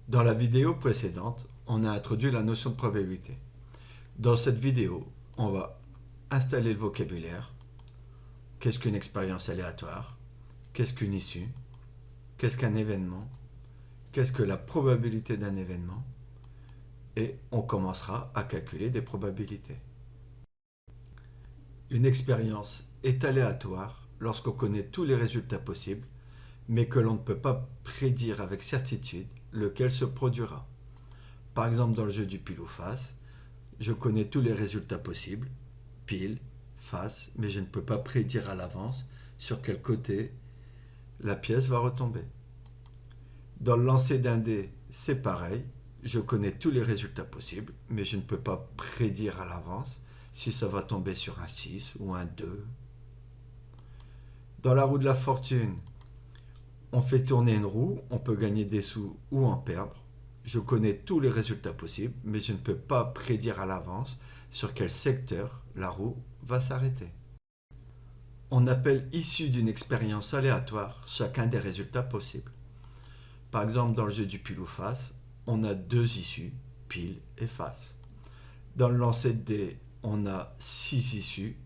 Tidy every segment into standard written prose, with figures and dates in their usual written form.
Dans la vidéo précédente, on a introduit la notion de probabilité. Dans cette vidéo, on va installer le vocabulaire. Qu'est-ce qu'une expérience aléatoire? Qu'est-ce qu'une issue? Qu'est-ce qu'un événement? Qu'est-ce que la probabilité d'un événement? Et on commencera à calculer des probabilités. Une expérience est aléatoire lorsqu'on connaît tous les résultats possibles, mais que l'on ne peut pas prédire avec certitude lequel se produira. Par exemple, dans le jeu du pile ou face, je connais tous les résultats possibles, pile, face, mais je ne peux pas prédire à l'avance sur quel côté la pièce va retomber. Dans le lancer d'un dé, c'est pareil, je connais tous les résultats possibles, mais je ne peux pas prédire à l'avance si ça va tomber sur un 6 ou un 2. Dans la roue de la fortune, on fait tourner une roue, on peut gagner des sous ou en perdre. Je connais tous les résultats possibles, mais je ne peux pas prédire à l'avance sur quel secteur la roue va s'arrêter. On appelle issue d'une expérience aléatoire chacun des résultats possibles. Par exemple, dans le jeu du pile ou face, on a deux issues, pile et face. Dans le lancer de dés, on a 6 issues,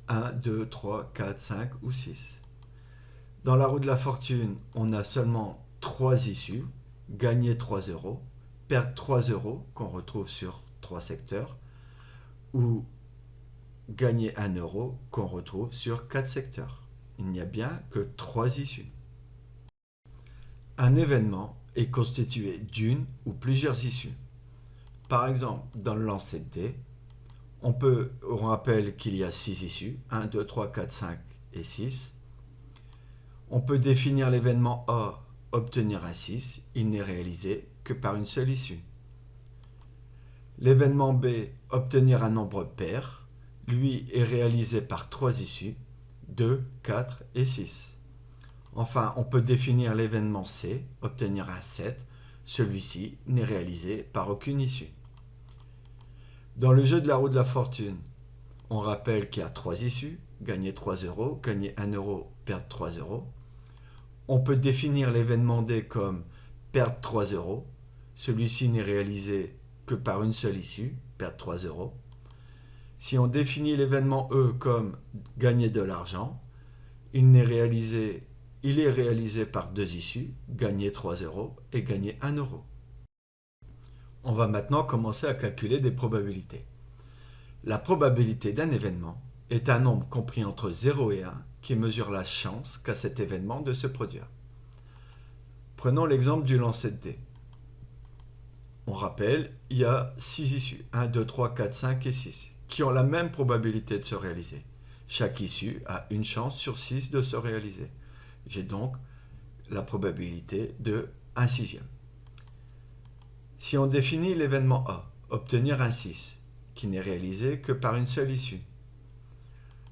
1, 2, 3, 4, 5 ou 6. Dans la roue de la fortune, on a seulement 3 issues, gagner 3 euros, perdre 3 euros qu'on retrouve sur 3 secteurs, ou gagner 1 euro qu'on retrouve sur 4 secteurs. Il n'y a bien que 3 issues. Un événement est constitué d'une ou plusieurs issues. Par exemple, dans le lancer de dés, on rappelle qu'il y a 6 issues, 1, 2, 3, 4, 5 et 6. On peut définir l'événement A, obtenir un 6, il n'est réalisé que par une seule issue. L'événement B, obtenir un nombre pair, lui est réalisé par 3 issues, 2, 4 et 6. Enfin, on peut définir l'événement C, obtenir un 7, celui-ci n'est réalisé par aucune issue. Dans le jeu de la roue de la fortune, on rappelle qu'il y a 3 issues, gagner 3 euros, gagner 1 euro, perdre 3 euros. On peut définir l'événement D comme perdre 3 euros. Celui-ci n'est réalisé que par une seule issue, perdre 3 euros. Si on définit l'événement E comme gagner de l'argent, il est réalisé par 2 issues, gagner 3 euros et gagner 1 euro. On va maintenant commencer à calculer des probabilités. La probabilité d'un événement est un nombre compris entre 0 et 1 qui mesure la chance qu'a cet événement de se produire. Prenons l'exemple du lancer de dés. On rappelle, il y a 6 issues, 1, 2, 3, 4, 5 et 6, qui ont la même probabilité de se réaliser. Chaque issue a une chance sur 6 de se réaliser. J'ai donc la probabilité de 1 sixième. Si on définit l'événement A, obtenir un 6, qui n'est réalisé que par une seule issue,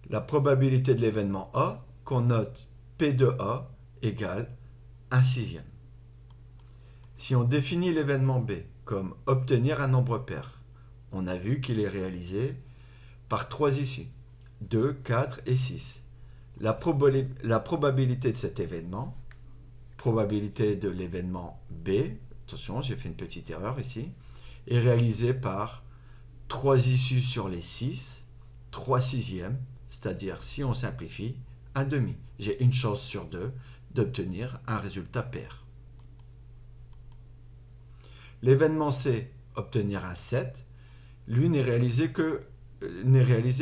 la probabilité de l'événement A, qu'on note P de A, égale 1 sixième. Si on définit l'événement B comme obtenir un nombre pair, on a vu qu'il est réalisé par 3 issues, 2, 4 et 6. La probabilité de cet événement, probabilité de l'événement B, attention, j'ai fait une petite erreur ici, est réalisée par 3 issues sur les 6, 3 sixièmes, c'est-à-dire, si on simplifie, un demi. J'ai une chance sur 2 d'obtenir un résultat pair. L'événement C, obtenir un 7, lui n'est réalisé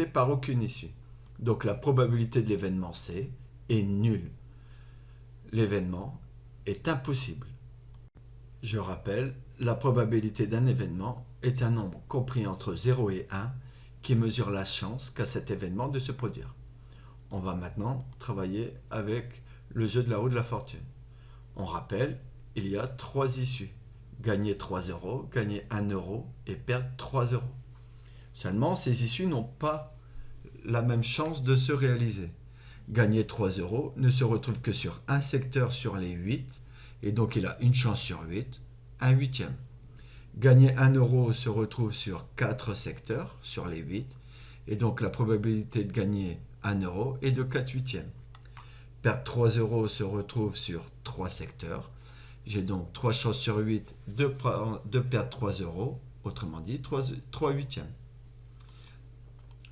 par aucune issue. Donc la probabilité de l'événement C est nulle. L'événement est impossible. Je rappelle, la probabilité d'un événement est un nombre compris entre 0 et 1 qui mesure la chance qu'a cet événement de se produire. On va maintenant travailler avec le jeu de la roue de la fortune. On rappelle, il y a 3 issues. Gagner 3 euros, gagner 1 euro et perdre 3 euros. Seulement, ces issues n'ont pas la même chance de se réaliser. Gagner 3 euros ne se retrouve que sur un secteur sur les 8, et donc il a une chance sur 8, un huitième. Gagner 1 euro se retrouve sur 4 secteurs sur les 8, et donc la probabilité de gagner 1 euro est de 4 huitièmes. Perdre 3 euros se retrouve sur 3 secteurs. J'ai donc 3 chances sur 8 de perdre 3 euros, autrement dit 3 huitièmes.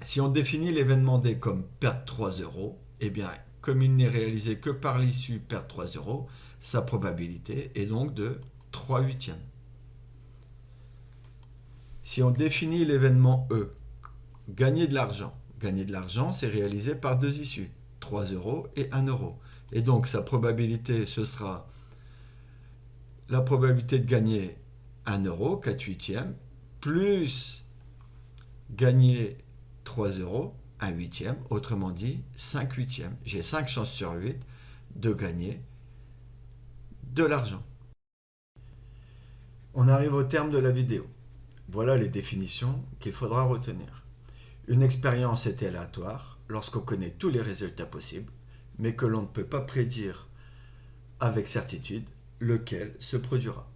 Si on définit l'événement D comme perdre 3 euros, eh bien, comme il n'est réalisé que par l'issue perdre 3 euros, sa probabilité est donc de 3 huitièmes. Si on définit l'événement E, gagner de l'argent. Gagner de l'argent, c'est réalisé par deux issues, 3 euros et 1 euro. Et donc, sa probabilité, ce sera la probabilité de gagner 1 euro, 4 huitièmes, plus gagner 3 euros, 1 huitième, autrement dit 5 huitièmes. J'ai 5 chances sur 8 de gagner de l'argent. On arrive au terme de la vidéo. Voilà les définitions qu'il faudra retenir. Une expérience est aléatoire lorsqu'on connaît tous les résultats possibles, mais que l'on ne peut pas prédire avec certitude lequel se produira.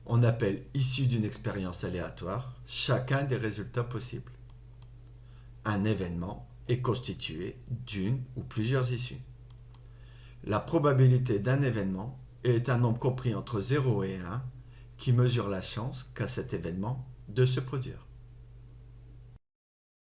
On appelle issue d'une expérience aléatoire chacun des résultats possibles. Un événement est constitué d'une ou plusieurs issues. La probabilité d'un événement est un nombre compris entre 0 et 1 qui mesure la chance qu'a cet événement de se produire.